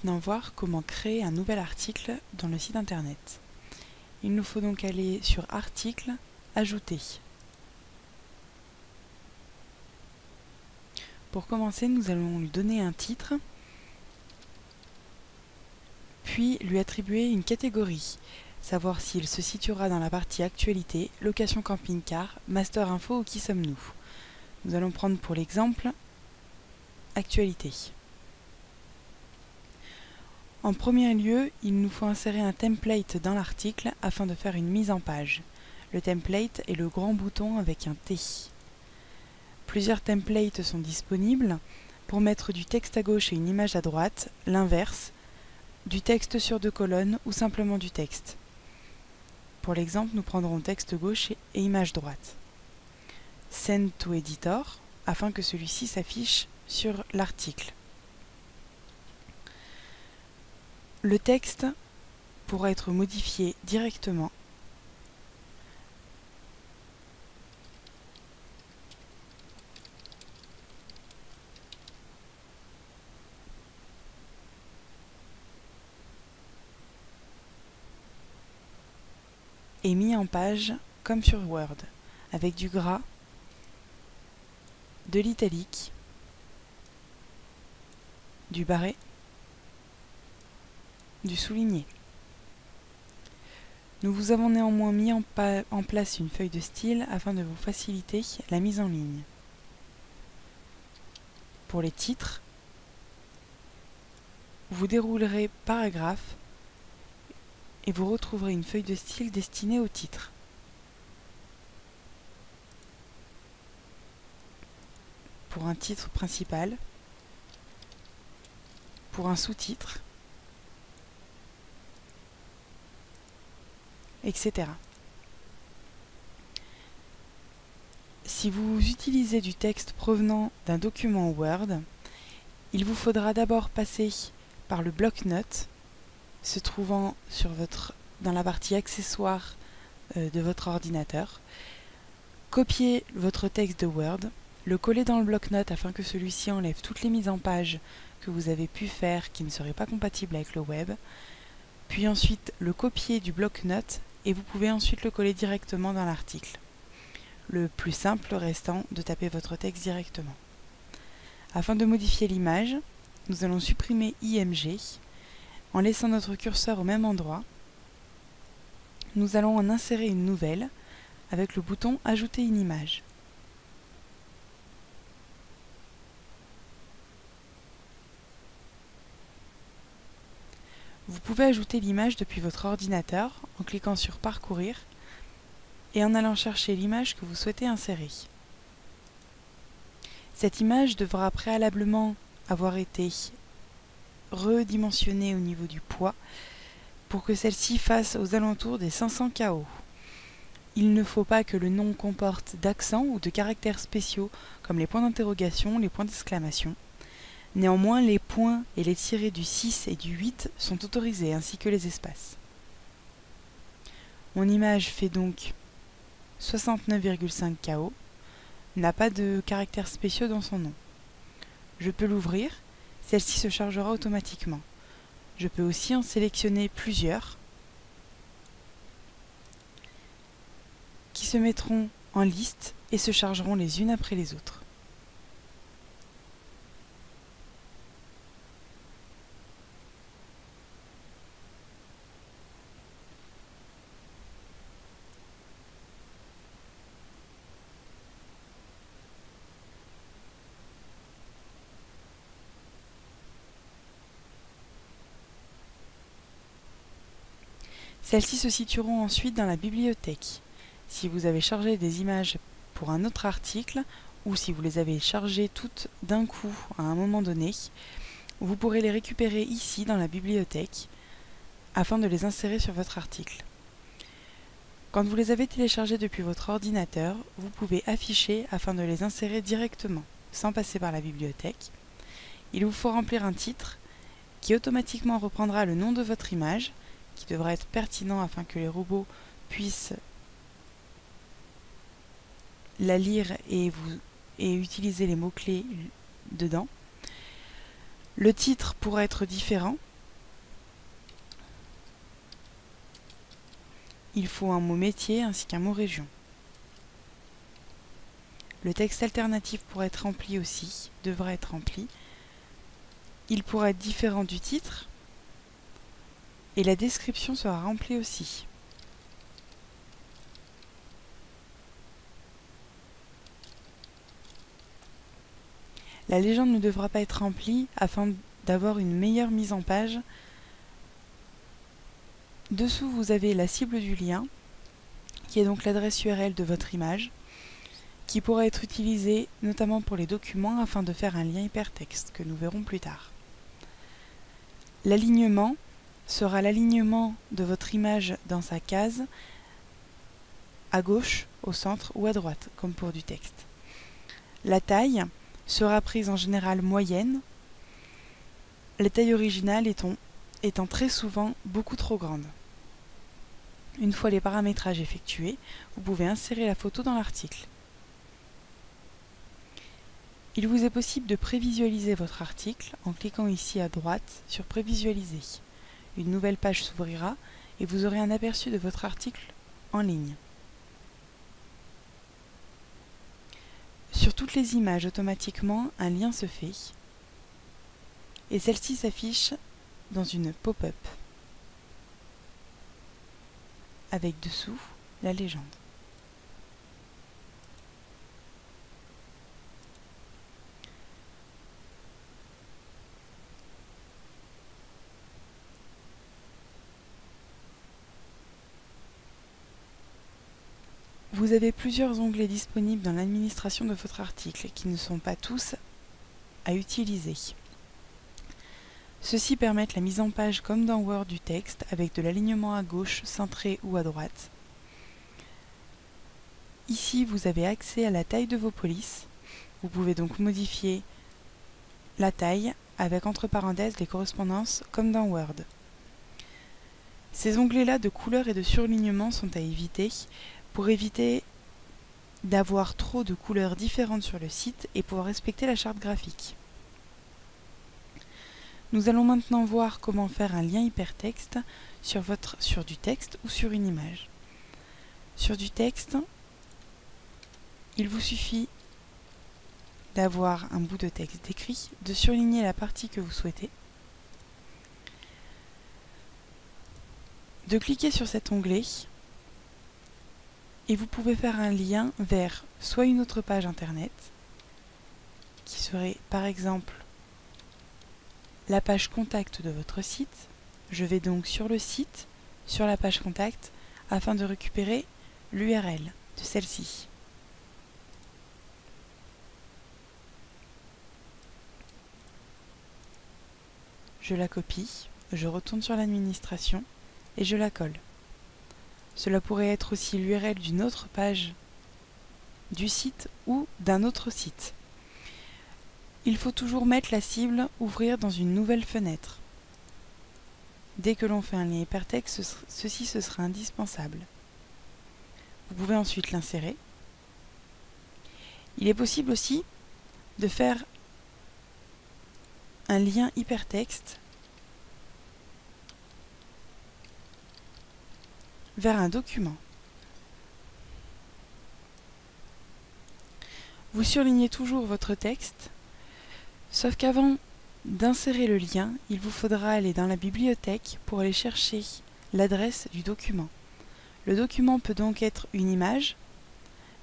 maintenant voir comment créer un nouvel article dans le site internet. Il nous faut donc aller sur Article, Ajouter. Pour commencer, nous allons lui donner un titre, puis lui attribuer une catégorie, savoir s'il se situera dans la partie Actualité, Location camping-car, Master Info ou Qui sommes-nous. Nous allons prendre pour l'exemple Actualité. En premier lieu, il nous faut insérer un template dans l'article afin de faire une mise en page. Le template est le grand bouton avec un T. Plusieurs templates sont disponibles pour mettre du texte à gauche et une image à droite, l'inverse, du texte sur 2 colonnes ou simplement du texte. Pour l'exemple, nous prendrons texte gauche et image droite. Send to Editor afin que celui-ci s'affiche sur l'article. Le texte pourra être modifié directement et mis en page comme sur Word, avec du gras, de l'italique, du barré, du souligné. Nous vous avons néanmoins mis en place une feuille de style afin de vous faciliter la mise en ligne. Pour les titres, vous déroulerez paragraphe et vous retrouverez une feuille de style destinée au titre. Pour un titre principal, pour un sous-titre, etc. Si vous utilisez du texte provenant d'un document Word, il vous faudra d'abord passer par le bloc-notes se trouvant dans la partie accessoires de votre ordinateur, copier votre texte de Word, le coller dans le bloc-notes afin que celui-ci enlève toutes les mises en page que vous avez pu faire qui ne seraient pas compatibles avec le web, puis ensuite le copier du bloc-notes et vous pouvez ensuite le coller directement dans l'article. Le plus simple restant de taper votre texte directement. Afin de modifier l'image, nous allons supprimer IMG. En laissant notre curseur au même endroit, nous allons en insérer une nouvelle avec le bouton Ajouter une image. Vous pouvez ajouter l'image depuis votre ordinateur en cliquant sur Parcourir et en allant chercher l'image que vous souhaitez insérer. Cette image devra préalablement avoir été redimensionnée au niveau du poids pour que celle-ci fasse aux alentours des 500 KO. Il ne faut pas que le nom comporte d'accents ou de caractères spéciaux comme les points d'interrogation, les points d'exclamation. Néanmoins, les points et les tirets du 6 et du 8 sont autorisés, ainsi que les espaces. Mon image fait donc 69,5 KO, n'a pas de caractères spéciaux dans son nom. Je peux l'ouvrir, celle-ci se chargera automatiquement. Je peux aussi en sélectionner plusieurs qui se mettront en liste et se chargeront les unes après les autres. Celles-ci se situeront ensuite dans la bibliothèque. Si vous avez chargé des images pour un autre article, ou si vous les avez chargées toutes d'un coup à un moment donné, vous pourrez les récupérer ici dans la bibliothèque afin de les insérer sur votre article. Quand vous les avez téléchargés depuis votre ordinateur, vous pouvez afficher afin de les insérer directement, sans passer par la bibliothèque. Il vous faut remplir un titre qui automatiquement reprendra le nom de votre image, qui devra être pertinent afin que les robots puissent la lire et utiliser les mots-clés dedans. Le titre pourra être différent il faut un mot métier ainsi qu'un mot région. Le texte alternatif pourra être rempli aussi, devra être rempli. Il pourra être différent du titre et la description sera remplie aussi. La légende ne devra pas être remplie afin d'avoir une meilleure mise en page. Dessous, vous avez la cible du lien, qui est donc l'adresse URL de votre image, qui pourra être utilisée notamment pour les documents afin de faire un lien hypertexte, que nous verrons plus tard. L'alignement sera l'alignement de votre image dans sa case, à gauche, au centre ou à droite, comme pour du texte. La taille sera prise en général moyenne, la taille originale étant très souvent beaucoup trop grande. Une fois les paramétrages effectués, vous pouvez insérer la photo dans l'article. Il vous est possible de prévisualiser votre article en cliquant ici à droite sur Prévisualiser. Une nouvelle page s'ouvrira et vous aurez un aperçu de votre article en ligne. Sur toutes les images, automatiquement, un lien se fait et celle-ci s'affiche dans une pop-up avec dessous la légende. Vous avez plusieurs onglets disponibles dans l'administration de votre article qui ne sont pas tous à utiliser. Ceux-ci permettent la mise en page comme dans Word du texte avec de l'alignement à gauche, centré ou à droite. Ici, vous avez accès à la taille de vos polices. Vous pouvez donc modifier la taille avec entre parenthèses les correspondances comme dans Word. Ces onglets-là de couleur et de surlignement sont à éviter pour éviter d'avoir trop de couleurs différentes sur le site et pour respecter la charte graphique. Nous allons maintenant voir comment faire un lien hypertexte sur du texte ou sur une image. Sur du texte, il vous suffit d'avoir un bout de texte décrit, de surligner la partie que vous souhaitez, de cliquer sur cet onglet et vous pouvez faire un lien vers soit une autre page internet, qui serait par exemple la page contact de votre site. Je vais donc sur le site, sur la page contact, afin de récupérer l'URL de celle-ci. Je la copie, je retourne sur l'administration et je la colle. Cela pourrait être aussi l'URL d'une autre page du site ou d'un autre site. Il faut toujours mettre la cible « Ouvrir dans une nouvelle fenêtre ». Dès que l'on fait un lien hypertexte, ce sera indispensable. Vous pouvez ensuite l'insérer. Il est possible aussi de faire un lien hypertexte vers un document. Vous surlignez toujours votre texte, sauf qu'avant d'insérer le lien, il vous faudra aller dans la bibliothèque pour aller chercher l'adresse du document. Le document peut donc être une image,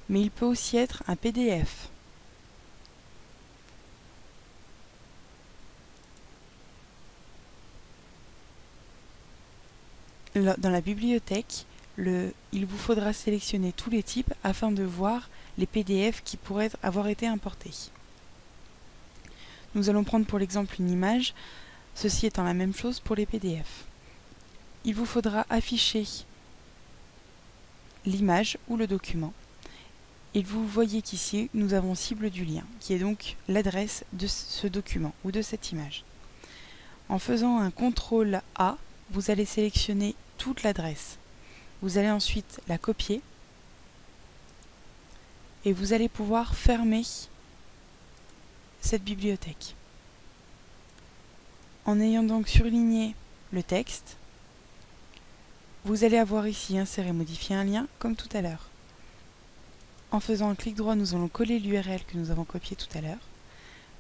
mais il peut aussi être un PDF. Dans la bibliothèque, il vous faudra sélectionner tous les types afin de voir les PDF qui pourraient avoir été importés. Nous allons prendre pour l'exemple une image, ceci étant la même chose pour les PDF. Il vous faudra afficher l'image ou le document. Et vous voyez qu'ici, nous avons cible du lien, qui est donc l'adresse de ce document ou de cette image. En faisant un CTRL A, vous allez sélectionner toute l'adresse. Vous allez ensuite la copier et vous allez pouvoir fermer cette bibliothèque. En ayant donc surligné le texte, Vous allez avoir ici insérer, modifier un lien comme tout à l'heure. En faisant un clic droit, nous allons coller l'URL que nous avons copié tout à l'heure.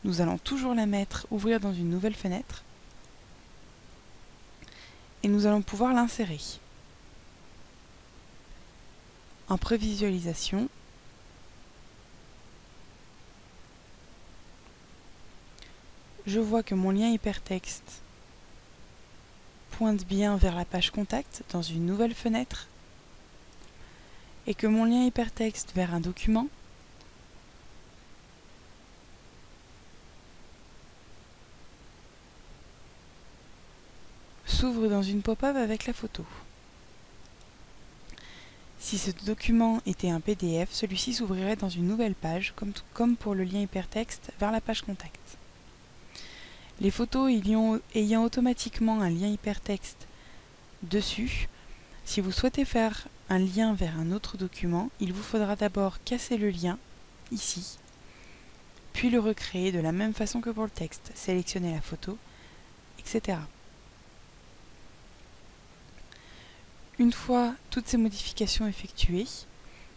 Nous allons toujours la mettre, ouvrir dans une nouvelle fenêtre. Et nous allons pouvoir l'insérer. En prévisualisation, je vois que mon lien hypertexte pointe bien vers la page contact dans une nouvelle fenêtre et que mon lien hypertexte vers un document s'ouvre dans une pop-up avec la photo. Si ce document était un PDF, celui-ci s'ouvrirait dans une nouvelle page, comme pour le lien hypertexte vers la page contact. Les photos ayant automatiquement un lien hypertexte dessus, si vous souhaitez faire un lien vers un autre document, il vous faudra d'abord casser le lien, ici, puis le recréer de la même façon que pour le texte, sélectionner la photo, etc. Une fois toutes ces modifications effectuées,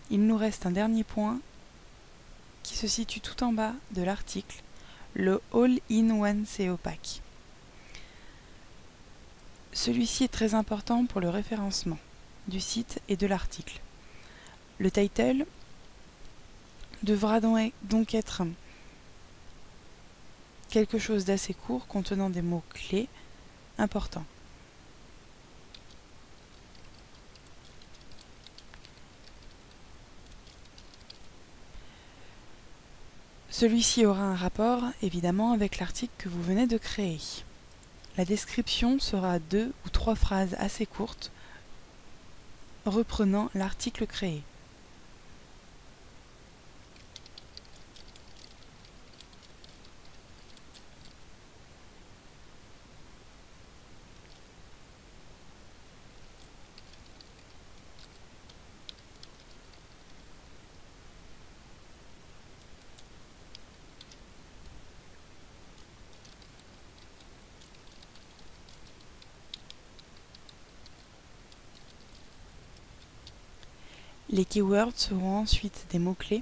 il nous reste un dernier point qui se situe tout en bas de l'article, le All-in-One SEO Pack. Celui-ci est très important pour le référencement du site et de l'article. Le title devra donc être quelque chose d'assez court contenant des mots-clés importants. Celui-ci aura un rapport, évidemment, avec l'article que vous venez de créer. La description sera 2 ou 3 phrases assez courtes, reprenant l'article créé. Les keywords seront ensuite des mots-clés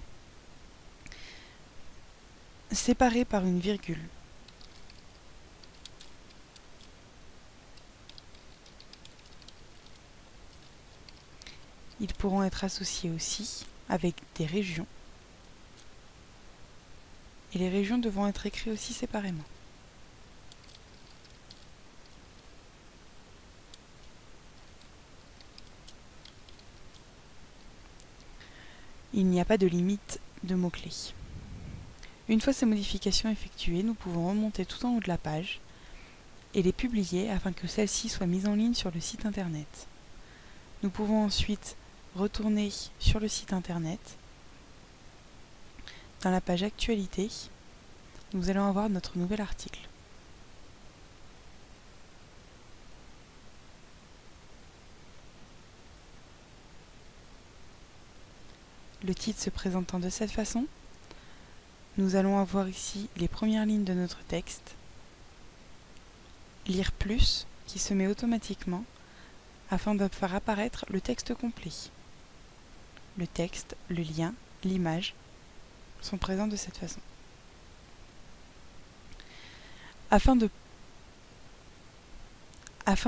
séparés par une virgule. Ils pourront être associés aussi avec des régions. Et les régions devront être écrites aussi séparément. Il n'y a pas de limite de mots-clés. Une fois ces modifications effectuées, nous pouvons remonter tout en haut de la page et les publier afin que celles-ci soient mises en ligne sur le site internet. Nous pouvons ensuite retourner sur le site internet. Dans la page Actualité, nous allons avoir notre nouvel article. Le titre se présentant de cette façon, nous allons avoir ici les premières lignes de notre texte, lire plus qui se met automatiquement afin de faire apparaître le texte complet. Le texte, le lien, l'image sont présents de cette façon. Afin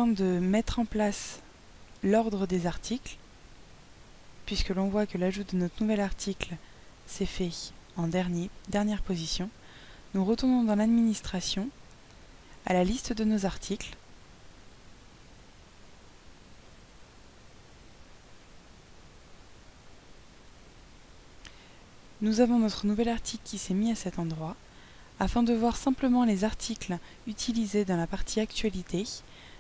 de mettre en place l'ordre des articles, puisque l'on voit que l'ajout de notre nouvel article s'est fait en dernière position, nous retournons dans l'administration, à la liste de nos articles, nous avons notre nouvel article qui s'est mis à cet endroit. Afin de voir simplement les articles utilisés dans la partie Actualité,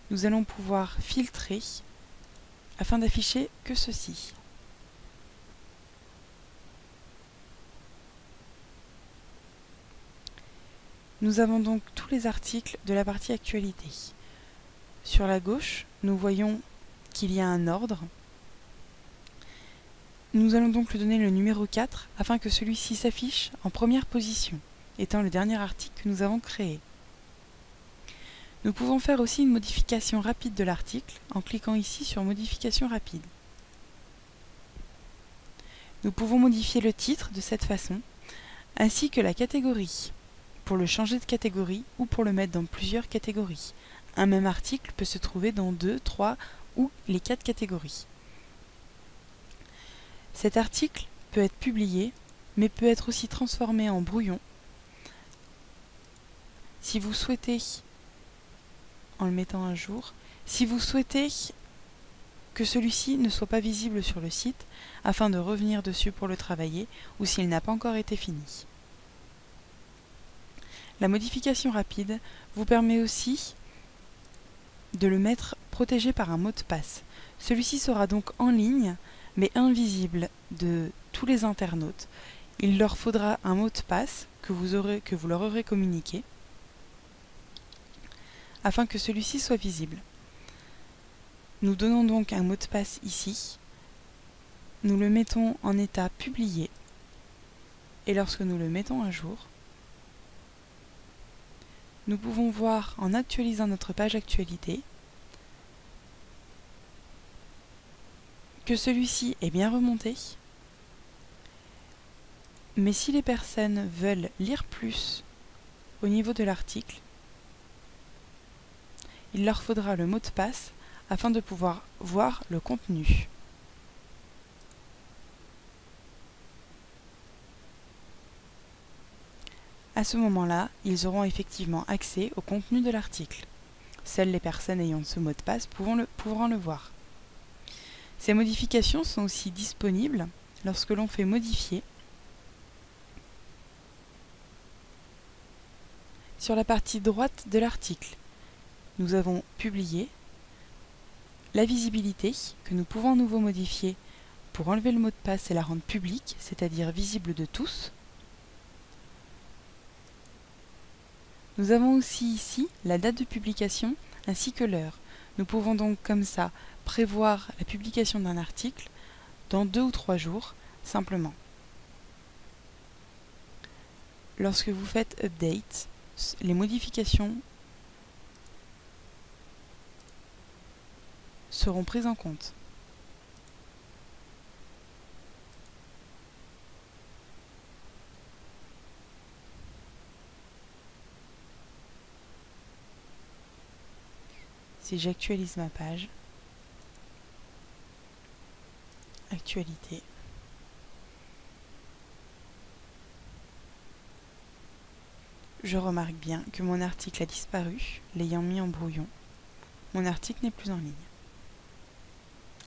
nous allons pouvoir filtrer afin d'afficher que ceci. Nous avons donc tous les articles de la partie Actualité. Sur la gauche, nous voyons qu'il y a un ordre. Nous allons donc lui donner le numéro 4 afin que celui-ci s'affiche en première position, étant le dernier article que nous avons créé. Nous pouvons faire aussi une modification rapide de l'article en cliquant ici sur Modification rapide. Nous pouvons modifier le titre de cette façon, ainsi que la catégorie, pour le changer de catégorie ou pour le mettre dans plusieurs catégories. Un même article peut se trouver dans 2, 3 ou les 4 catégories. Cet article peut être publié, mais peut être aussi transformé en brouillon. Si vous souhaitez, en le mettant à jour, si vous souhaitez que celui-ci ne soit pas visible sur le site, afin de revenir dessus pour le travailler, ou s'il n'a pas encore été fini. La modification rapide vous permet aussi de le mettre protégé par un mot de passe. Celui-ci sera donc en ligne, mais invisible de tous les internautes. Il leur faudra un mot de passe que vous leur aurez communiqué, afin que celui-ci soit visible. Nous donnons donc un mot de passe ici, nous le mettons en état publié, et lorsque nous le mettons à jour, nous pouvons voir en actualisant notre page actualité que celui-ci est bien remonté, mais si les personnes veulent lire plus au niveau de l'article, il leur faudra le mot de passe afin de pouvoir voir le contenu. À ce moment-là, ils auront effectivement accès au contenu de l'article. Seules les personnes ayant ce mot de passe pourront le voir. Ces modifications sont aussi disponibles lorsque l'on fait modifier sur la partie droite de l'article. Nous avons publié la visibilité que nous pouvons à nouveau modifier pour enlever le mot de passe et la rendre publique, c'est-à-dire visible de tous. Nous avons aussi ici la date de publication ainsi que l'heure. Nous pouvons donc comme ça prévoir la publication d'un article dans 2 ou 3 jours simplement. Lorsque vous faites Update, les modifications seront prises en compte. Si j'actualise ma page, actualité, je remarque bien que mon article a disparu, l'ayant mis en brouillon. Mon article n'est plus en ligne.